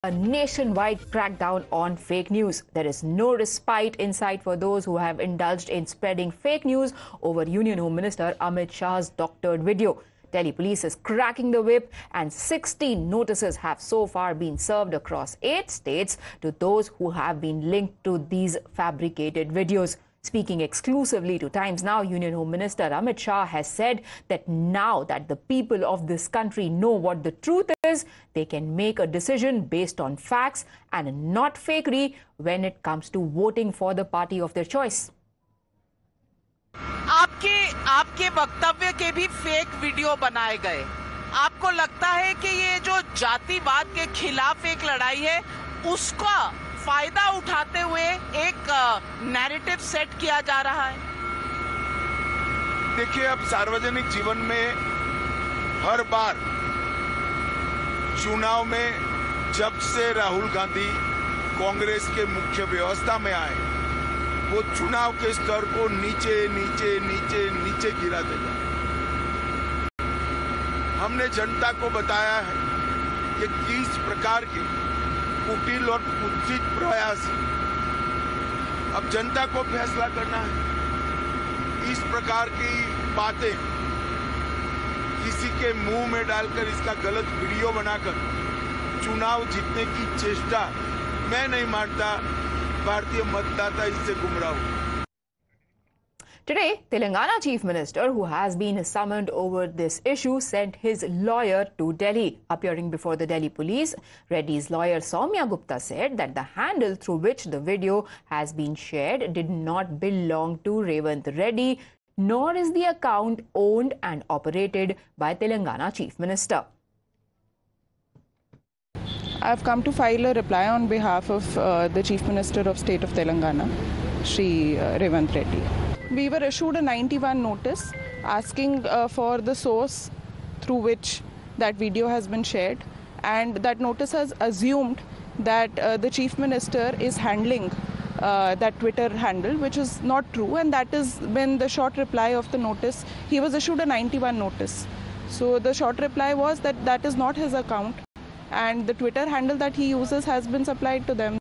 A nationwide crackdown on fake news. There is no respite in sight for those who have indulged in spreading fake news over Union Home Minister Amit Shah's doctored video. Delhi police is cracking the whip, and 16 notices have so far been served across 8 states to those who have been linked to these fabricated videos. Speaking exclusively to Times Now, Union Home Minister Amit Shah has said that now that the people of this country know what the truth is, they can make a decision based on facts and not fakery when it comes to voting for the party of their choice. आपके वक्तव्य के भी fake video बनाए गए। आपको लगता है कि ये जो जातिवाद के खिलाफ एक लड़ाई है, उसका फायदा उठाते हुए एक नैरेटिव सेट किया जा रहा है? देखिए, अब सार्वजनिक जीवन में हर बार चुनाव में जब से राहुल गांधी कांग्रेस के मुख्य व्यवस्था में आए, वो चुनाव के स्तर को नीचे नीचे नीचे नीचे गिराते गए। हमने जनता को बताया है कि किस प्रकार की कुटिल और कुत्सित प्रयास। अब जनता को फैसला करना है। इस प्रकार की बातें किसी के मुंह में डालकर इसका गलत वीडियो बनाकर चुनाव जीतने की चेष्टा, मैं नहीं मानता भारतीय मतदाता इससे गुमराह हो। Today, Telangana Chief Minister, who has been summoned over this issue, sent his lawyer to Delhi. Appearing before the Delhi police, Reddy's lawyer Soumya Gupta said that the handle through which the video has been shared did not belong to Revant Reddy, nor is the account owned and operated by Telangana Chief Minister. I've come to file a reply on behalf of the Chief Minister of State of Telangana, Shri Revant Reddy. We were issued a 91 notice asking for the source through which that video has been shared, and that notice has assumed that the Chief Minister is handling that Twitter handle, which is not true, and that is when the short reply of the notice, he was issued a 91 notice. So the short reply was that that is not his account, and the Twitter handle that he uses has been supplied to them.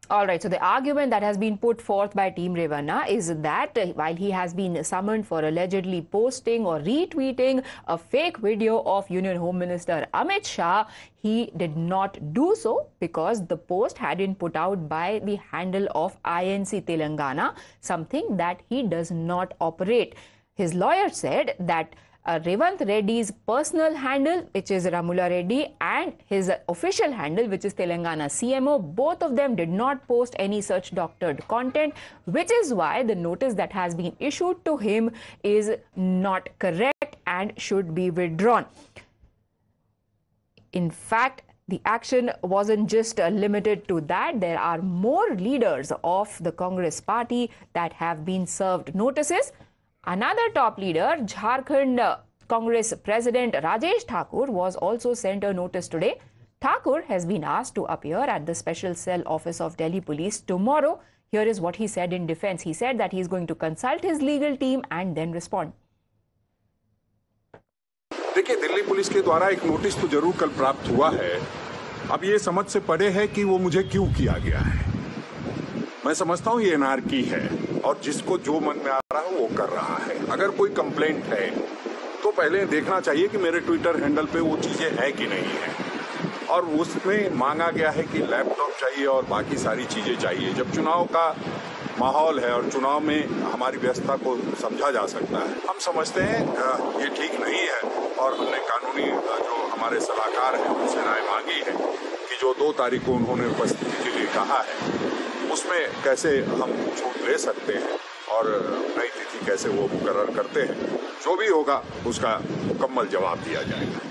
All right, so the argument that has been put forth by Team Revana is that while he has been summoned for allegedly posting or retweeting a fake video of Union Home Minister Amit Shah, he did not do so because the post had been put out by the handle of INC Telangana, something that he does not operate. His lawyer said that Revant Reddy's personal handle, which is Ramula Reddy, and his official handle, which is Telangana CMO, both of them did not post any such doctored content, which is why the notice that has been issued to him is not correct and should be withdrawn. In fact, the action wasn't just limited to that. There are more leaders of the Congress party that have been served notices. Another top leader, Jharkhand Congress President Rajesh Thakur, was also sent a notice today. Thakur has been asked to appear at the Special Cell Office of Delhi Police tomorrow. Here is what he said in defense. He said that he is going to consult his legal team and then respond. देखिए, Delhi police के द्वारा एक notice तो जरूर कल प्राप्त हुआ है। अब ये समझ से परे है कि वो मुझे क्यों किया गया है। मैं समझता हूँ ये एनआरकी है और जिसको जो मन में आ रहा है वो कर रहा है। अगर कोई कंप्लेंट है तो पहले देखना चाहिए कि मेरे ट्विटर हैंडल पे वो चीजें हैं कि नहीं है, और उसमें मांगा गया है कि लैपटॉप चाहिए और बाकी सारी चीजें चाहिए। जब चुनाव का माहौल है और चुनाव में हमारी व्यवस्था को समझा जा सकता है, हम समझते हैं ये ठीक नहीं है, और हमने कानूनी जो हमारे सलाहकार हैं उनसे राय मांगी है कि जो 2 तारीख को उन्होंने उपस्थिति के लिए कहा है उसमें कैसे हम छूट ले सकते हैं और नई तिथि कैसे वो मुकर्रर करते हैं। जो भी होगा उसका मुकम्मल जवाब दिया जाएगा।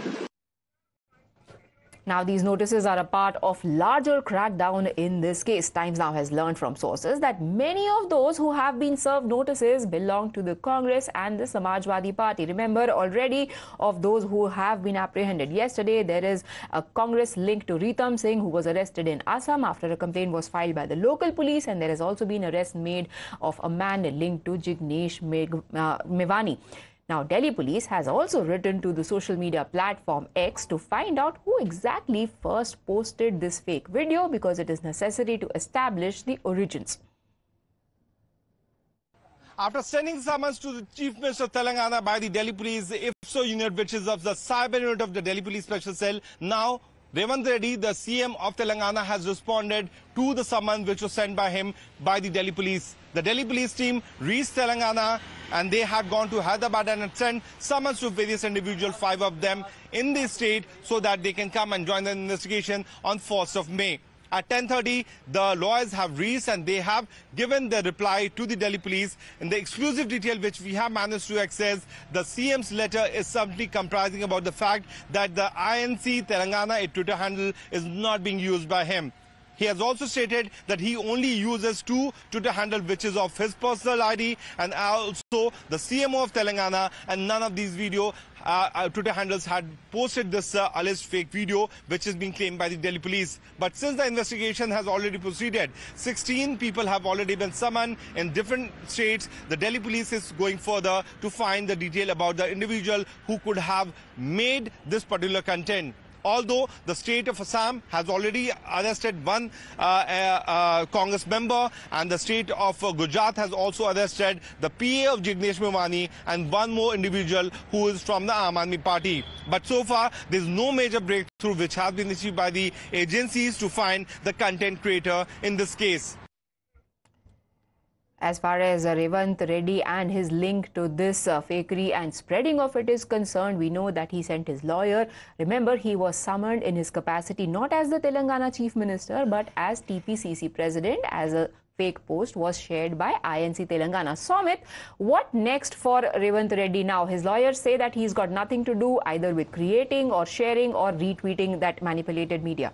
Now, these notices are a part of larger crackdown in this case. Times Now has learned from sources that many of those who have been served notices belong to the Congress and the Samajwadi Party. Remember, already of those who have been apprehended yesterday, there is a Congress link to Ritam Singh, who was arrested in Assam after a complaint was filed by the local police, and there has also been arrest made of a man linked to Jignesh Mevani. Now, Delhi police has also written to the social media platform X to find out who exactly first posted this fake video, because it is necessary to establish the origins. After sending summons to the Chief Minister of Telangana by the Delhi Police IFSO unit, which is of the cyber unit of the Delhi Police Special Cell, now Revanth Reddy, the CM of Telangana, has responded to the summons which was sent by him by the Delhi Police. The Delhi Police team reached Telangana and they had gone to Hyderabad and had sent summons to various individuals, 5 of them in the state, so that they can come and join the investigation on 1st of May. At 10:30, the lawyers have reached and they have given the reply to the Delhi police. In the exclusive detail which we have managed to access, the CM's letter is simply comprising about the fact that the INC Telangana, a Twitter handle, is not being used by him. He has also stated that he only uses 2 Twitter handles, which is of his personal ID and also the CMO of Telangana, and none of these Twitter handles had posted this alleged fake video, which is being claimed by the Delhi police. But since the investigation has already proceeded, 16 people have already been summoned in different states. The Delhi police is going further to find the detail about the individual who could have made this particular content. Although the state of Assam has already arrested one Congress member, and the state of Gujarat has also arrested the PA of Jignesh Mevani and one more individual who is from the Aam Aadmi Party. But so far, there is no major breakthrough which has been achieved by the agencies to find the content creator in this case. As far as Revanth Reddy and his link to this fakery and spreading of it is concerned, we know that he sent his lawyer. Remember, he was summoned in his capacity not as the Telangana Chief Minister but as TPCC President, as a fake post was shared by INC Telangana. Somit, what next for Revanth Reddy now? His lawyers say that he's got nothing to do either with creating or sharing or retweeting that manipulated media.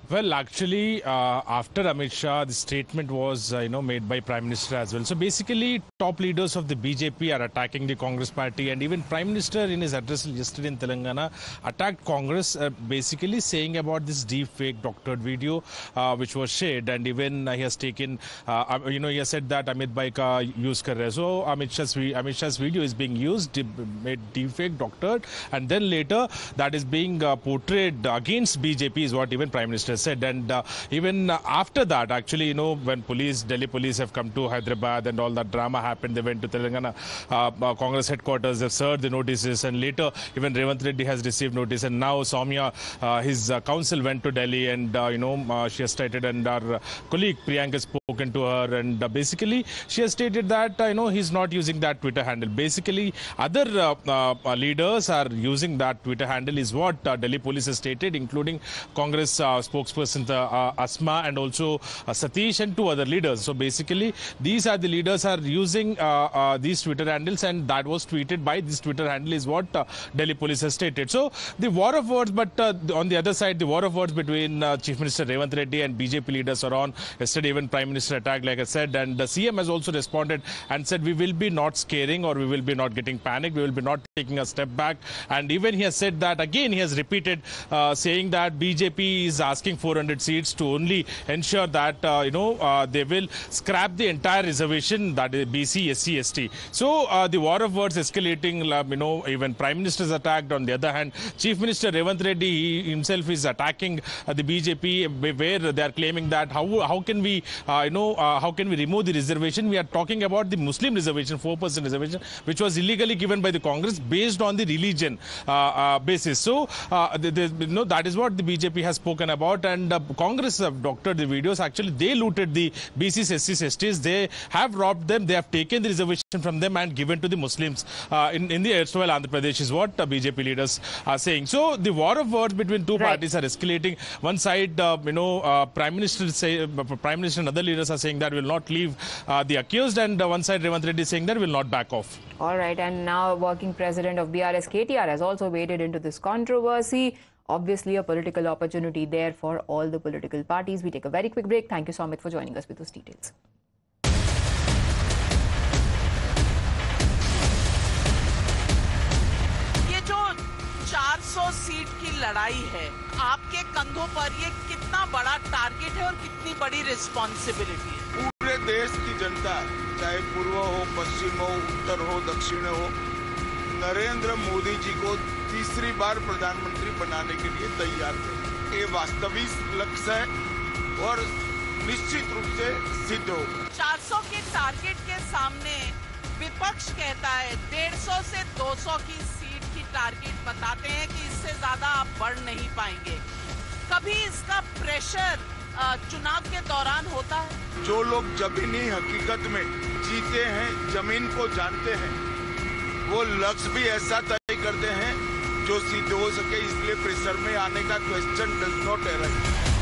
Well, actually, after Amit Shah, the statement was, made by Prime Minister as well. So basically, top leaders of the BJP are attacking the Congress party, and even Prime Minister in his address yesterday in Telangana attacked Congress, basically saying about this deep fake doctored video which was shared, and even he has taken, he has said that Amit Bhai ka use kar rahe. So Amit Shah's video is being used, made deep fake, doctored, and then later that is being portrayed against BJP is what even Prime Minister said. And even after that, actually, when Delhi police have come to Hyderabad and all that drama happened, they went to Telangana Congress headquarters, they've served the notices, and later even Revanth Reddy has received notice, and now Soumya, his counsel, went to Delhi, and she has stated, and our colleague Priyank has spoken to her, and basically she has stated that he's not using that Twitter handle. Basically, other leaders are using that Twitter handle is what Delhi police has stated, including Congress spokesperson Asma and also Satish and 2 other leaders. So basically, these are the leaders are using these Twitter handles, and that was tweeted by this Twitter handle is what Delhi police has stated. So the war of words, but on the other side, the war of words between Chief Minister Revanth Reddy and BJP leaders are on. Yesterday, even Prime Minister attacked, like I said, and the CM has also responded and said we will be not scaring, or we will be not getting panicked, we will be not taking a step back. And even he has said that, again, he has repeated saying that BJP is asking 400 seats to only ensure that, they will scrap the entire reservation, that is BC, SC, ST. So the war of words escalating, even Prime Minister is attacked. On the other hand, Chief Minister Revanth Reddy, he himself is attacking the BJP, where they are claiming that how can we, how can we remove the reservation? We are talking about the Muslim reservation, 4% reservation, which was illegally given by the Congress based on the religion basis. So, that is what the BJP has spoken about, and Congress have doctored the videos. Actually, they looted the BCs, SCs, STs. They have robbed them. They have taken the reservation from them and given to the Muslims in the erstwhile Andhra Pradesh is what BJP leaders are saying. So the war of words between two parties are escalating. One side, Prime Minister and other leaders are saying that will not leave the accused, and one side Revanth Reddy is saying that will not back off. All right, and now working president of BRS KTR has also waded into this controversy. Obviously, a political opportunity there for all the political parties. We take a very quick break. Thank you, Somit, for joining us with those details. ये जो 400 seat की लड़ाई है, आपके कंधों पर ये कितना बड़ा टारगेट है और कितनी बड़ी रिस्पॉन्सिबिलिटी है? पूरे देश की जनता, चाहे पूर्व हो, पश्चिम हो, उत्तर हो, दक्षिण हो, नरेंद्र मोदी जी को तीसरी बार प्रधानमंत्री बनाने के लिए तैयार है। ये वास्तविक लक्ष्य है और निश्चित रूप से सिद्ध होगा। 400 के टारगेट के सामने विपक्ष कहता है 150 से 200 की सीट की टारगेट बताते हैं कि इससे ज्यादा आप बढ़ नहीं पाएंगे। कभी इसका प्रेशर चुनाव के दौरान होता है? जो लोग जमीनी हकीकत में जीते हैं, जमीन को जानते हैं, वो लक्ष्य भी ऐसा तय करते हैं जो सिद्ध हो सके, इसलिए प्रेशर में आने का क्वेश्चन डज नॉट अराइज।